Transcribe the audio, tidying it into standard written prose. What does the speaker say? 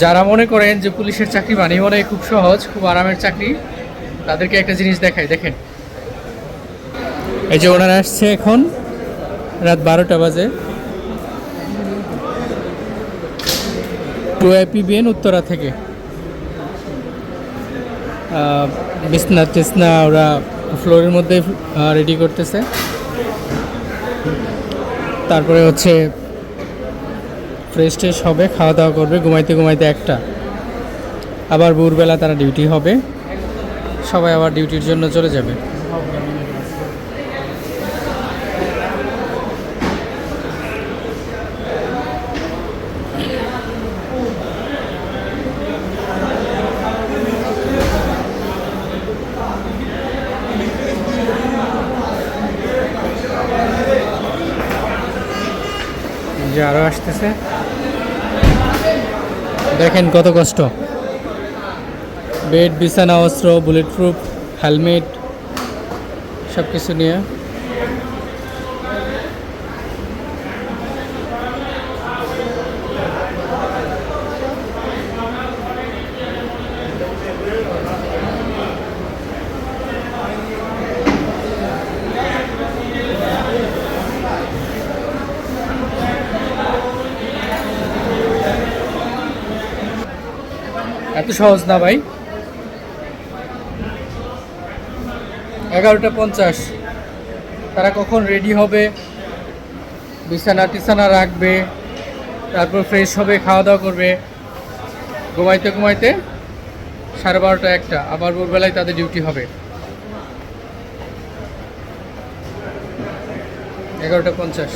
যারা মনে করেন যে পুলিশের চাকরি মানে মনে খুব সহজ, খুব আরামের চাকরি, তাদেরকে একটা জিনিস দেখাই, দেখেন। এই যে ওনারা আসছে এখন, রাত 12টা বাজে, টুআইপিবিএন উত্তরা থেকে। বিছনা টিছনা ওরা ফ্লোরের মধ্যে রেডি করতেছে। তারপরে হচ্ছে ফ্রেশ ট্রেশ হবে, খাওয়া দাওয়া করবে, ঘুমাইতে ঘুমাইতে একটা, আবার ভোরবেলা তারা ডিউটি হবে, সবাই আবার ডিউটির জন্য চলে যাবে। যে আরও আসতেছে, দেখেন কত কষ্ট। বেড, বিছানা, অস্ত্র, বুলেট প্রুফ হেলমেট সব কিছু নিয়ে। এত সহজ না ভাই। 11টা 50, তারা কখন রেডি হবে, বিছানা টিছানা রাখবে, তারপর ফ্রেশ হবে, খাওয়া দাওয়া করবে, ঘুমাইতে ঘুমাইতে 12:30 একটা, আবার ভোরবেলায় তাদের ডিউটি হবে। 11টা 50।